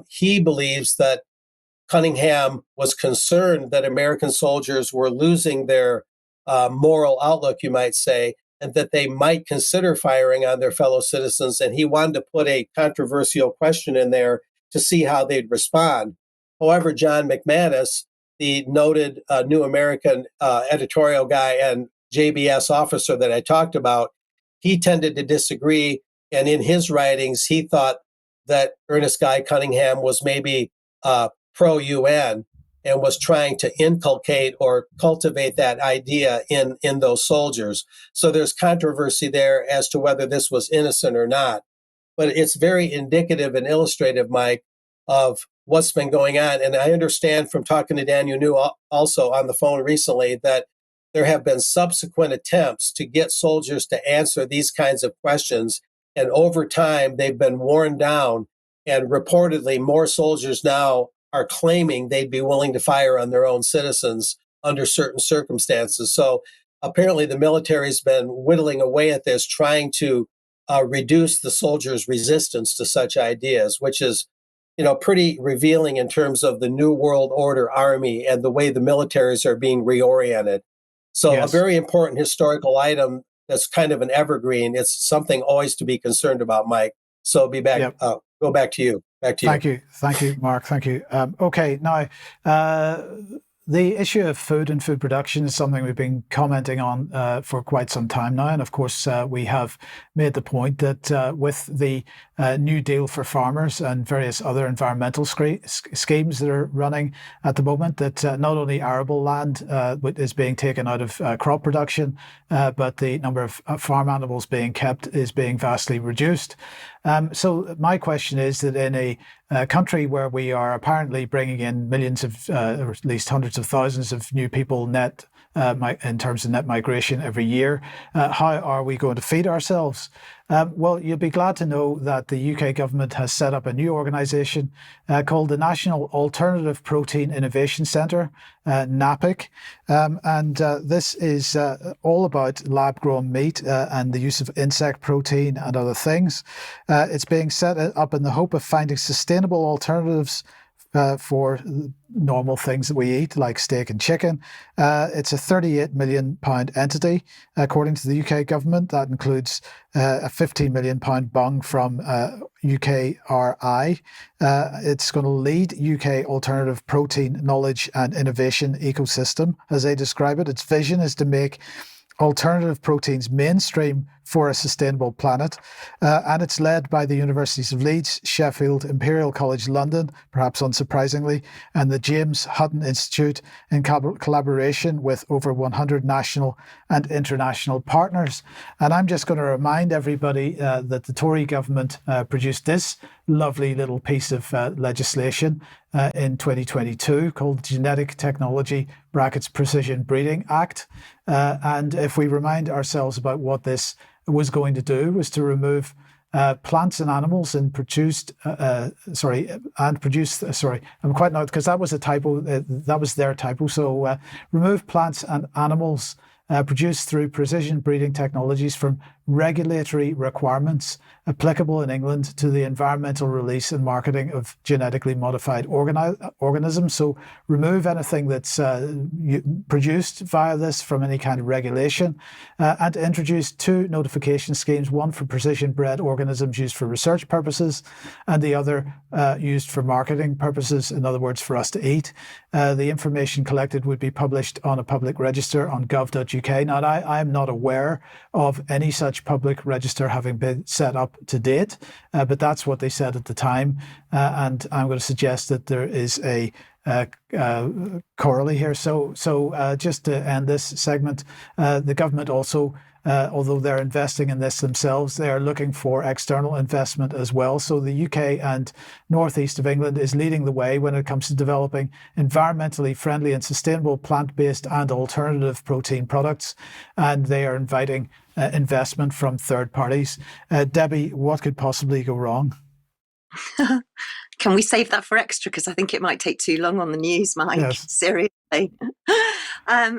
Speaker 2: He believes that Cunningham was concerned that American soldiers were losing their moral outlook, you might say, and that they might consider firing on their fellow citizens. And he wanted to put a controversial question in there to see how they'd respond. However, John McManus, the noted New American editorial guy and JBS officer that I talked about, he tended to disagree. And in his writings, he thought that Ernest Guy Cunningham was maybe pro-UN. and was trying to inculcate or cultivate that idea in those soldiers. So there's controversy there as to whether this was innocent or not. But it's very indicative and illustrative, Mike, of what's been going on. And I understand from talking to Dan New also on the phone recently that there have been subsequent attempts to get soldiers to answer these kinds of questions. And over time, they've been worn down. And reportedly, more soldiers now are claiming they'd be willing to fire on their own citizens under certain circumstances. So apparently the military's been whittling away at this, trying to reduce the soldiers' resistance to such ideas, which is, pretty revealing in terms of the New World Order army and the way the militaries are being reoriented. So
Speaker 1: Yes.
Speaker 2: a very important historical item that's kind of an evergreen. It's something always to be concerned about, Mike. So be back.
Speaker 1: Yep.
Speaker 2: Go back to you.
Speaker 1: Thank you, Mark. Thank you. Okay, now the issue of food and food production is something we've been commenting on for quite some time now, and of course we have made the point that with the New Deal for farmers and various other environmental schemes that are running at the moment, that not only arable land is being taken out of crop production, but the number of farm animals being kept is being vastly reduced. So my question is that in a country where we are apparently bringing in millions of, or at least hundreds of thousands of new people net in terms of net migration every year, how are we going to feed ourselves? Well, you'll be glad to know that the UK government has set up a new organisation called the National Alternative Protein Innovation Centre, NAPIC. And this is all about lab-grown meat and the use of insect protein and other things. It's being set up in the hope of finding sustainable alternatives for normal things that we eat, like steak and chicken. It's a £38 million entity, according to the UK government. That includes a £15 million bung from UKRI. It's going to lead UK alternative protein knowledge and innovation ecosystem, as they describe it. Its vision is to make alternative proteins mainstream for a sustainable planet. And it's led by the Universities of Leeds, Sheffield, Imperial College London, perhaps unsurprisingly, and the James Hutton Institute in collaboration with over 100 national and international partners. And I'm just going to remind everybody that the Tory government produced this lovely little piece of legislation in 2022 called the Genetic Technology (Precision Breeding Act. And if we remind ourselves about what this was going to do, was to remove plants and animals and I'm quite not, because that was a typo, that was their typo. So remove plants and animals produced through precision breeding technologies from regulatory requirements applicable in England to the environmental release and marketing of genetically modified organisms. So remove anything that's produced via this from any kind of regulation, and introduce two notification schemes, one for precision bred organisms used for research purposes and the other used for marketing purposes, in other words, for us to eat. The information collected would be published on a public register on gov.uk. Now, I am not aware of any such public register having been set up to date, but that's what they said at the time. And I'm going to suggest that there is a corollary here. So just to end this segment, the government also, although they're investing in this themselves, they are looking for external investment as well. So the UK and northeast of England is leading the way when it comes to developing environmentally friendly and sustainable plant-based and alternative protein products. And they are inviting investment from third parties. Debi, what could possibly go wrong?
Speaker 3: Can we save that for extra? Because I think it might take too long on the news, Mike.
Speaker 1: Yes.
Speaker 3: Seriously.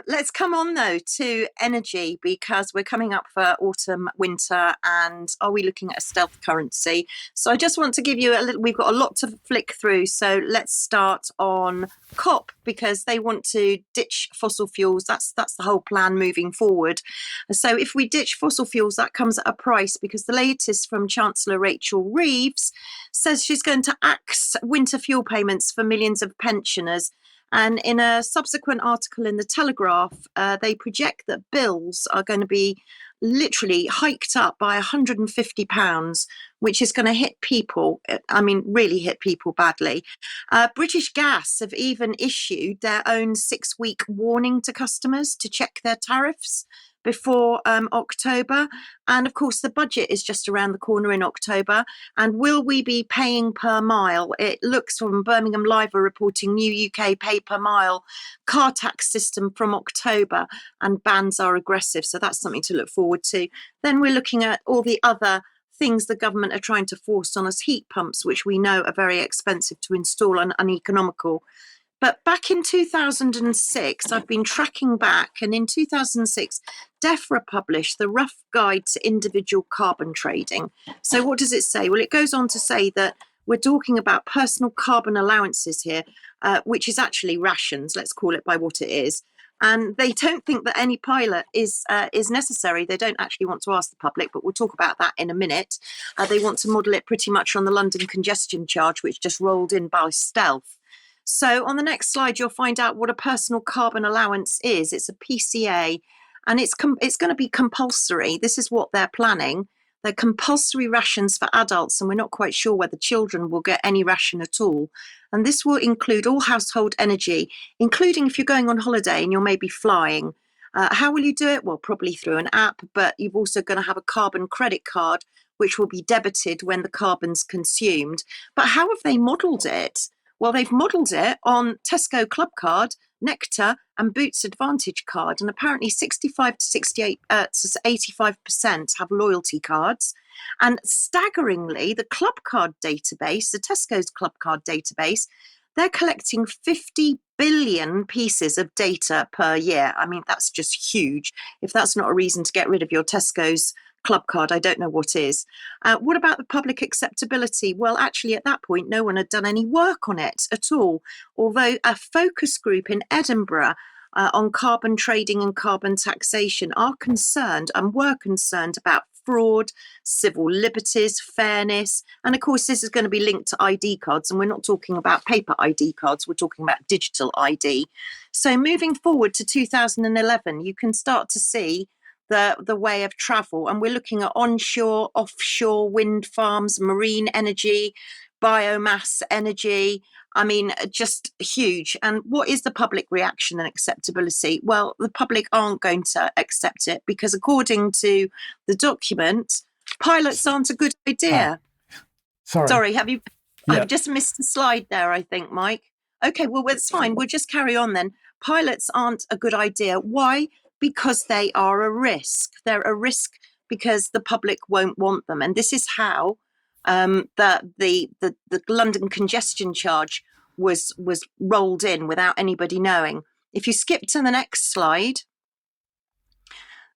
Speaker 3: Let's come on, though, to energy, because we're coming up for autumn, winter, and are we looking at a stealth currency? So I just want to give you a little, we've got a lot to flick through. So let's start on COP, because they want to ditch fossil fuels. That's the whole plan moving forward. So if we ditch fossil fuels, that comes at a price, because the latest from Chancellor Rachel Reeves says she's going to axe winter fuel payments for millions of pensioners. And in a subsequent article in The Telegraph, they project that bills are going to be literally hiked up by £150, which is going to hit people. I mean, really hit people badly. British Gas have even issued their own 6-week warning to customers to check their tariffs before October. And of course, the budget is just around the corner in October. And will we be paying per mile? It looks from Birmingham Live are reporting new UK pay per mile car tax system from October, and bans are aggressive. So that's something to look forward to. Then we're looking at all the other things the government are trying to force on us, heat pumps, which we know are very expensive to install and uneconomical. But back in 2006, I've been tracking back, and in 2006, DEFRA published the Rough Guide to Individual Carbon Trading. So what does it say? Well, it goes on to say that we're talking about personal carbon allowances here, which is actually rations, let's call it by what it is. And they don't think that any pilot is necessary. They don't actually want to ask the public, but we'll talk about that in a minute. They want to model it pretty much on the London congestion charge, which just rolled in by stealth. So on the next slide, you'll find out what a personal carbon allowance is. It's a PCA, and it's going to be compulsory. This is what they're planning. They're compulsory rations for adults, and we're not quite sure whether children will get any ration at all. And this will include all household energy, including if you're going on holiday and you're maybe flying. How will you do it? Well, probably through an app, but you're also going to have a carbon credit card, which will be debited when the carbon's consumed. But how have they modelled it? Well, they've modelled it on Tesco Club Card, Nectar and Boots Advantage Card. And apparently 65 to 85% have loyalty cards. And staggeringly, the Club Card database, the Tesco's Club Card database, they're collecting 50 billion pieces of data per year. I mean, that's just huge. If that's not a reason to get rid of your Tesco's Club Card, I don't know what is. What about the public acceptability? Well, actually, at that point, no one had done any work on it at all. Although a focus group in Edinburgh on carbon trading and carbon taxation are concerned and were concerned about fraud, civil liberties, fairness. And of course, this is going to be linked to ID cards. And we're not talking about paper ID cards, we're talking about digital ID. So moving forward to 2011, you can start to see the way of travel. And we're looking at onshore, offshore wind farms, marine energy, biomass energy. I mean, just huge. And what is the public reaction and acceptability? Well, the public aren't going to accept it because according to the document, pilots aren't a good idea. Sorry, have you? Yeah. I've just missed the slide there, I think, Mike. Okay, well, it's fine. We'll just carry on then. Pilots aren't a good idea. Why? Because they are a risk. They're a risk because the public won't want them. And this is how the London congestion charge was rolled in without anybody knowing. If you skip to the next slide,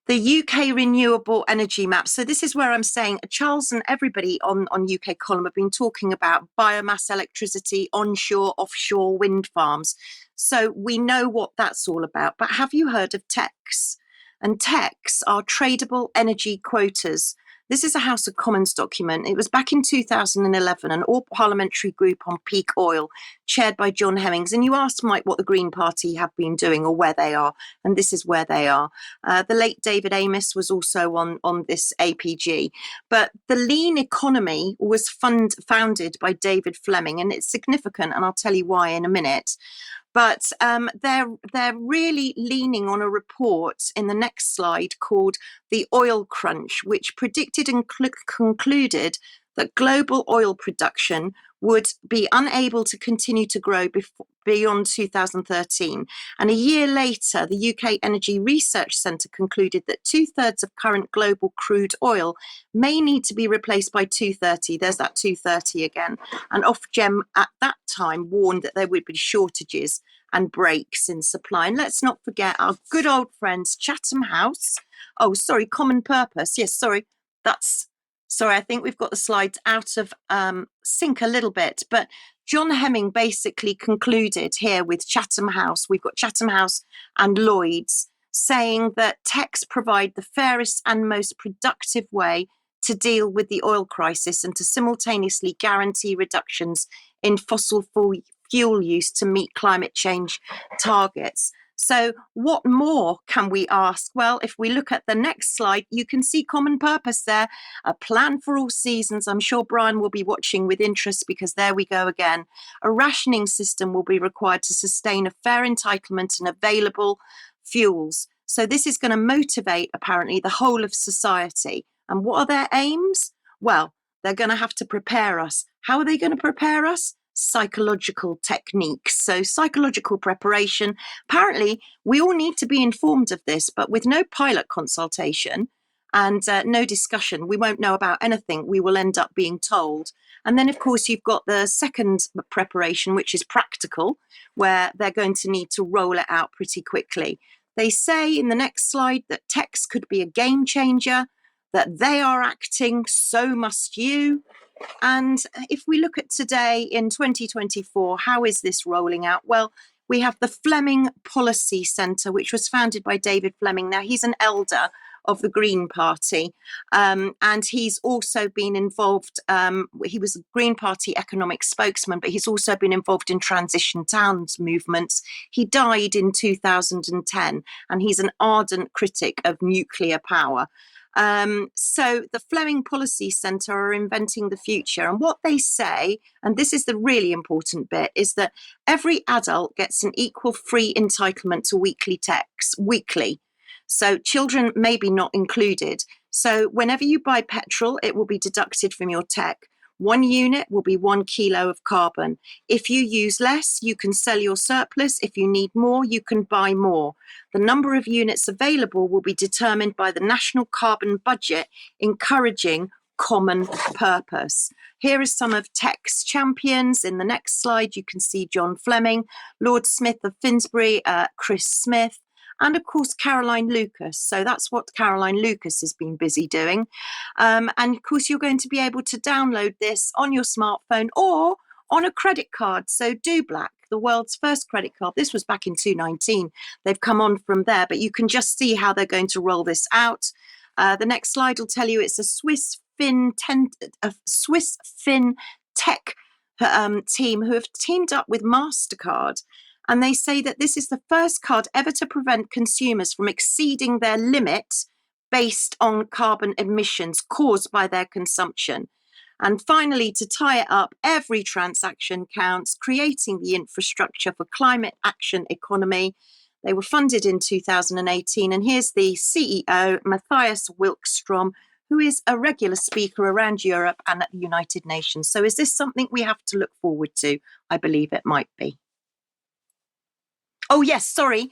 Speaker 3: the UK renewable energy map. So this is where I'm saying Charles and everybody on UK Column have been talking about biomass electricity, onshore, offshore wind farms. So we know what that's all about. But have you heard of TEQs? And TEQs are tradable energy quotas. This is a House of Commons document. It was back in 2011, an all-parliamentary group on peak oil, chaired by John Hemmings. And you asked, Mike, what the Green Party have been doing or where they are. And this is where they are. The late David Amess was also on this APG. But the lean economy was founded by David Fleming, and it's significant, and I'll tell you why in a minute. But they're really leaning on a report in the next slide called The Oil Crunch, which predicted and concluded that global oil production would be unable to continue to grow beyond 2013. And a year later, the UK Energy Research Centre concluded that 2/3 of current global crude oil may need to be replaced by 2030. There's that 2030 again. And Ofgem at that time warned that there would be shortages and breaks in supply. And let's not forget our good old friends, Chatham House. Oh, sorry, Common Purpose. Yes, sorry. Sorry, I think we've got the slides out of sync a little bit. But John Hemming basically concluded here with Chatham House. We've got Chatham House and Lloyd's saying that TEQs provide the fairest and most productive way to deal with the oil crisis and to simultaneously guarantee reductions in fossil fuel use to meet climate change targets. So what more can we ask? Well, if we look at the next slide, you can see common purpose there, a plan for all seasons. I'm sure Brian will be watching with interest because there we go again. A rationing system will be required to sustain a fair entitlement and available fuels. So this is going to motivate, apparently, the whole of society. And what are their aims? Well, they're going to have to prepare us. How are they going to prepare us? Psychological techniques. So psychological preparation. Apparently, we all need to be informed of this, but with no pilot consultation and no discussion, we won't know about anything. We will end up being told. And then, of course, you've got the second preparation, which is practical, where they're going to need to roll it out pretty quickly. They say in the next slide that TEQs could be a game changer, that they are acting, so must you. And if we look at today in 2024, how is this rolling out? Well, we have the Fleming Policy Centre, which was founded by David Fleming. Now, he's an elder of the Green Party, and he's also been involved, he was a Green Party economic spokesman, but he's also been involved in transition towns movements. He died in 2010, and he's an ardent critic of nuclear power. So the Fleming Policy Centre are inventing the future. And what they say, and this is the really important bit, is that every adult gets an equal free entitlement to weekly TEQs, weekly. So children may be not included. So whenever you buy petrol, it will be deducted from your TEQ. 1 unit will be 1 kilo of carbon. If you use less, you can sell your surplus. If you need more, you can buy more. The number of units available will be determined by the national carbon budget, encouraging common purpose. Here are some of TEQ's champions. In the next slide, you can see John Fleming, Lord Smith of Finsbury, Chris Smith, and of course, Caroline Lucas. So that's what Caroline Lucas has been busy doing. And of course, you're going to be able to download this on your smartphone or on a credit card. So Do Black, the world's first credit card. This was back in 2019. They've come on from there, but you can just see how they're going to roll this out. The next slide will tell you it's a Swiss Fin tech team who have teamed up with MasterCard. And they say that this is the first card ever to prevent consumers from exceeding their limit based on carbon emissions caused by their consumption. And finally, to tie it up, every transaction counts, creating the infrastructure for climate action economy. They were funded in 2018. And here's the CEO, Matthias Wilkstrom, who is a regular speaker around Europe and at the United Nations. So is this something we have to look forward to? I believe it might be. Oh, yes, sorry.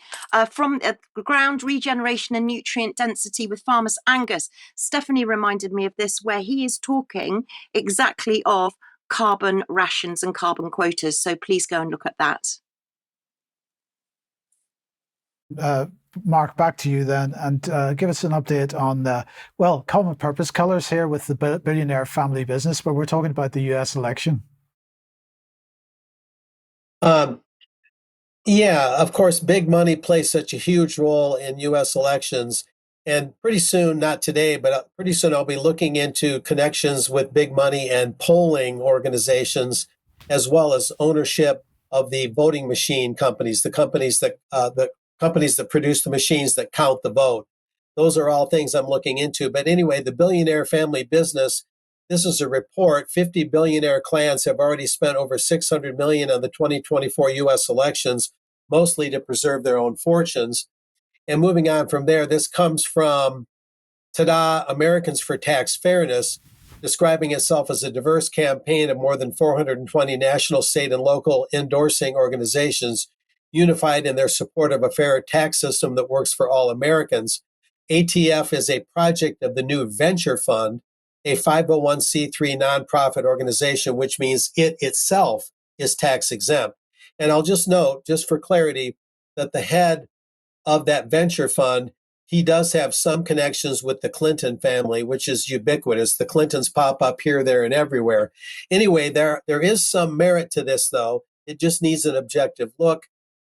Speaker 3: From ground regeneration and nutrient density with farmers Angus. Stephanie reminded me of this, where he is talking exactly of carbon rations and carbon quotas. So please go and look at that.
Speaker 1: Mark, back to you then, and give us an update on, common purpose colours here with the Billionaire family business, but we're talking about the US election.
Speaker 2: Yeah, of course, big money plays such a huge role in U.S. elections. And pretty soon, not today, but pretty soon I'll be looking into connections with big money and polling organizations, as well as ownership of the voting machine companies, the companies that produce the machines that count the vote. Those are all things I'm looking into. But anyway, the Billionaire family business, this is a report. 50 billionaire clans have already spent over $600 million on the 2024 U.S. elections, mostly to preserve their own fortunes. And moving on from there, this comes from Tada, Americans for Tax Fairness, describing itself as a diverse campaign of more than 420 national, state, and local endorsing organizations unified in their support of a fair tax system that works for all Americans. ATF is a project of the new Venture Fund, a 501c3 nonprofit organization, which means it itself is tax exempt. And I'll just note, just for clarity, that the head of that venture fund, he does have some connections with the Clinton family, which is ubiquitous. The Clintons pop up here, there, and everywhere. Anyway, there is some merit to this, though. It just needs an objective look.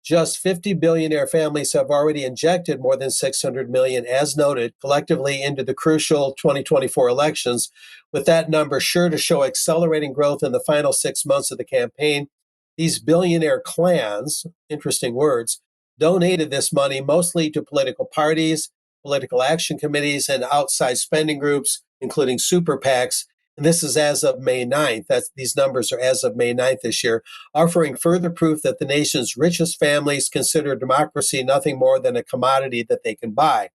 Speaker 2: Just 50 billionaire families have already injected more than $600 million, as noted, collectively into the crucial 2024 elections, with that number sure to show accelerating growth in the final 6 months of the campaign. These billionaire clans, interesting words, donated this money mostly to political parties, political action committees, and outside spending groups, including super PACs. And this is as of May 9th. These numbers are as of May 9th this year, offering further proof that the nation's richest families consider democracy nothing more than a commodity that they can buy.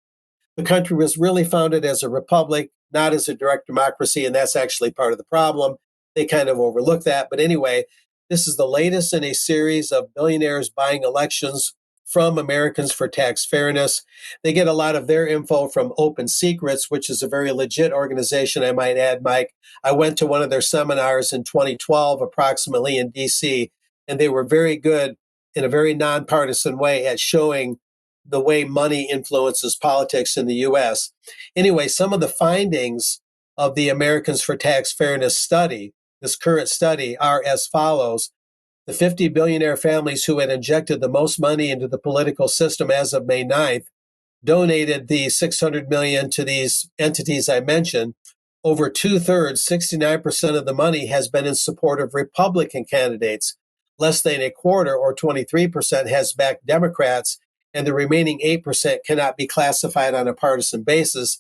Speaker 2: The country was really founded as a republic, not as a direct democracy, and that's actually part of the problem. They kind of overlook that. But anyway, this is the latest in a series of billionaires buying elections from Americans for Tax Fairness. They get a lot of their info from Open Secrets, which is a very legit organization, I might add, Mike. I went to one of their seminars in 2012, approximately in DC, and they were very good in a very nonpartisan way at showing the way money influences politics in the US. Anyway, some of the findings of the Americans for Tax Fairness study, this current study, are as follows. The 50 billionaire families who had injected the most money into the political system as of May 9th donated the $600 million to these entities I mentioned. Over 2/3, 69% of the money has been in support of Republican candidates. Less than a quarter, or 23%, has backed Democrats, and the remaining 8% cannot be classified on a partisan basis.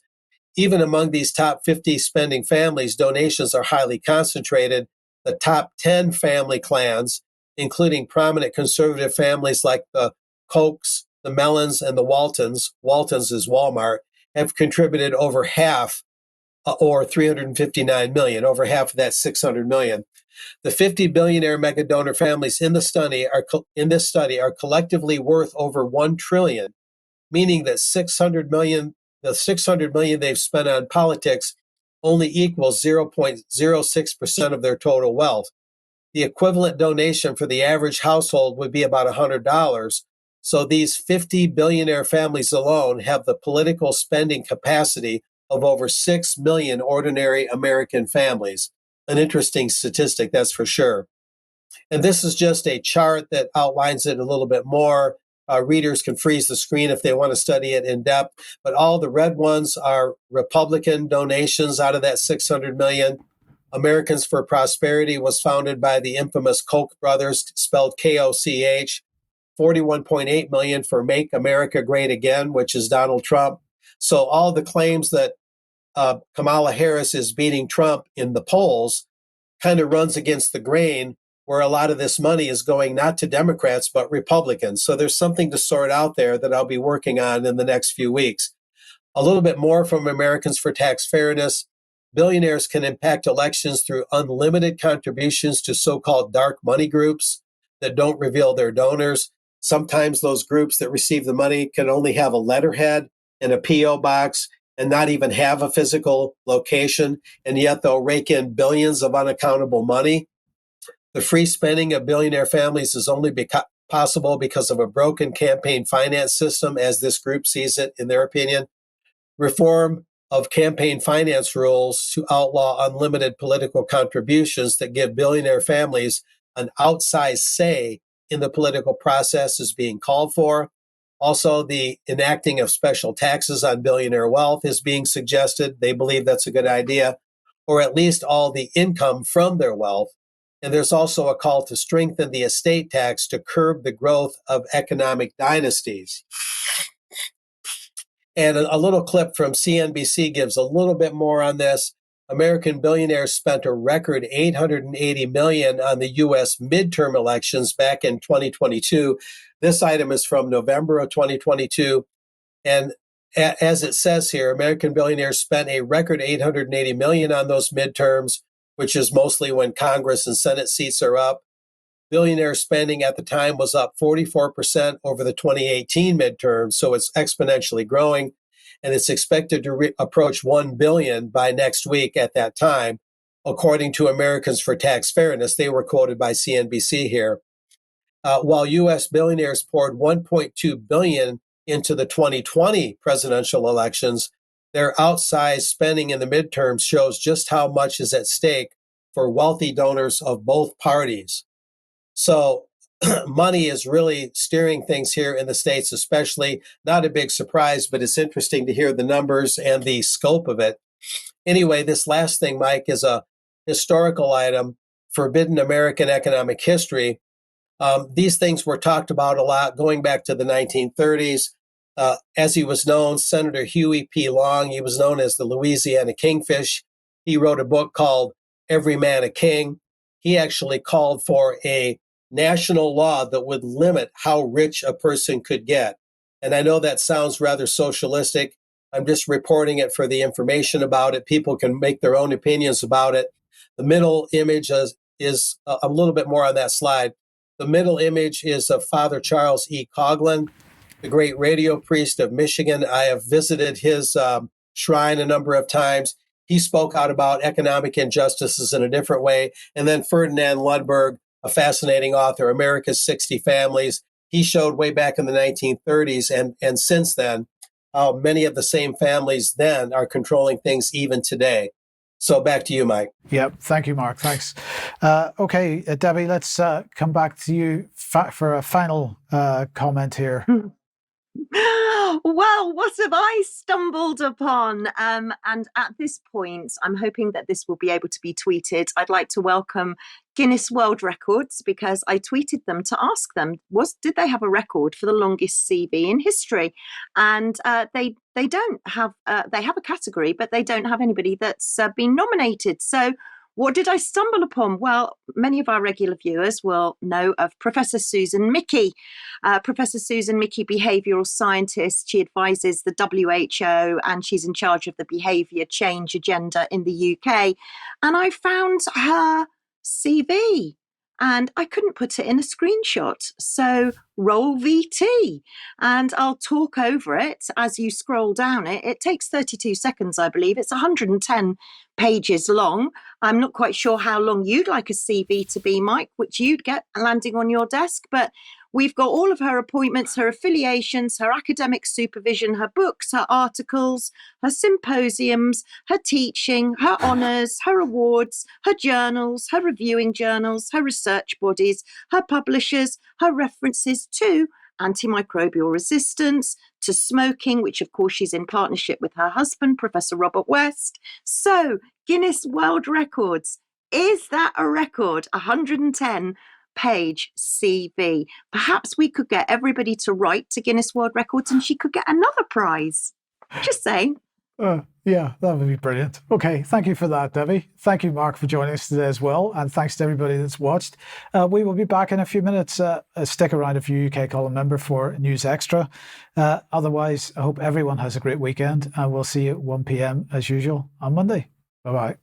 Speaker 2: Even among these top 50 spending families, donations are highly concentrated. The top 10 family clans, including prominent conservative families like the Kochs, the Mellons, and the Waltons — Waltons is Walmart — have contributed over half, or 359 million, over half of that 600 million. The 50 billionaire mega donor families in this study are collectively worth over 1 trillion, meaning that 600 million, the 600 million they've spent on politics only equals 0.06% of their total wealth. The equivalent donation for the average household would be about $100. So these 50 billionaire families alone have the political spending capacity of over 6 million ordinary American families. An interesting statistic, that's for sure. And this is just a chart that outlines it a little bit more. Readers can freeze the screen if they want to study it in depth, but all the red ones are Republican donations out of that 600 million. Americans for Prosperity was founded by the infamous Koch brothers, spelled Koch. 41.8 million for Make America Great Again, which is Donald Trump. So all the claims that Kamala Harris is beating Trump in the polls kind of runs against the grain, where a lot of this money is going not to Democrats, but Republicans. So there's something to sort out there that I'll be working on in the next few weeks. A little bit more from Americans for Tax Fairness. Billionaires can impact elections through unlimited contributions to so-called dark money groups that don't reveal their donors. Sometimes those groups that receive the money can only have a letterhead and a P.O. box and not even have a physical location, and yet they'll rake in billions of unaccountable money. The free spending of billionaire families is only possible because of a broken campaign finance system, as this group sees it, in their opinion. Reform of campaign finance rules to outlaw unlimited political contributions that give billionaire families an outsized say in the political process is being called for. Also, the enacting of special taxes on billionaire wealth is being suggested. They believe that's a good idea, or at least all the income from their wealth. And there's also a call to strengthen the estate tax to curb the growth of economic dynasties. And a little clip from CNBC gives a little bit more on this. American billionaires spent a record $880 million on the U.S. midterm elections back in 2022. This item is from November of 2022. And as it says here, American billionaires spent a record $880 million on those midterms, which is mostly when Congress and Senate seats are up. Billionaire spending at the time was up 44% over the 2018 midterms, so it's exponentially growing, and it's expected to approach $1 billion by next week at that time, according to Americans for Tax Fairness. They were quoted by CNBC here. While U.S. billionaires poured $1.2 billion into the 2020 presidential elections, their outsized spending in the midterms shows just how much is at stake for wealthy donors of both parties. So money is really steering things here in the States, especially. Not a big surprise, but it's interesting to hear the numbers and the scope of it. Anyway, this last thing, Mike, is a historical item, Forbidden American Economic History. These things were talked about a lot going back to the 1930s. As he was known, Senator Huey P. Long, he was known as the Louisiana Kingfish. He wrote a book called Every Man a King. He actually called for a national law that would limit how rich a person could get. And I know that sounds rather socialistic. I'm just reporting it for the information about it. People can make their own opinions about it. The middle image is a little bit more on that slide. The middle image is of Father Charles E. Coughlin, the great radio priest of Michigan. I have visited his shrine a number of times. He spoke out about economic injustices in a different way. And then Ferdinand Lundberg, a fascinating author, America's 60 Families. He showed way back in the 1930s and since then, how many of the same families then are controlling things even today. So back to you, Mike.
Speaker 1: Yep. Thank you, Mark. Thanks. Okay, Debi, let's come back to you for a final comment here.
Speaker 3: Well, what have I stumbled upon? And at this point, I'm hoping that this will be able to be tweeted. I'd like to welcome Guinness World Records because I tweeted them to ask them, did they have a record for the longest CV in history? And they don't have, they have a category, but they don't have anybody that's been nominated. So what did I stumble upon? Well, many of our regular viewers will know of Professor Susan Mickey. Professor Susan Mickey, behavioural scientist. She advises the WHO and she's in charge of the behaviour change agenda in the UK. And I found her CV and I couldn't put it in a screenshot. So roll VT and I'll talk over it as you scroll down it. It takes 32 seconds, I believe. It's 110 pages long. I'm not quite sure how long you'd like a CV to be, Mike, which you'd get landing on your desk, but we've got all of her appointments, her affiliations, her academic supervision, her books, her articles, her symposiums, her teaching, her honours, her awards, her journals, her reviewing journals, her research bodies, her publishers, her references to antimicrobial resistance, to smoking, which of course she's in partnership with her husband, Professor Robert West. So Guinness World Records, is that a record? 110 page CV. Perhaps we could get everybody to write to Guinness World Records and she could get another prize. Just saying.
Speaker 1: Yeah, that would be brilliant. Okay, thank you for that, Debi. Thank you, Mark, for joining us today as well. And thanks to everybody that's watched. We will be back in a few minutes. Stick around if you're a UK column member for News Extra. Otherwise, I hope everyone has a great weekend and we'll see you at 1 p.m. as usual on Monday. Bye-bye.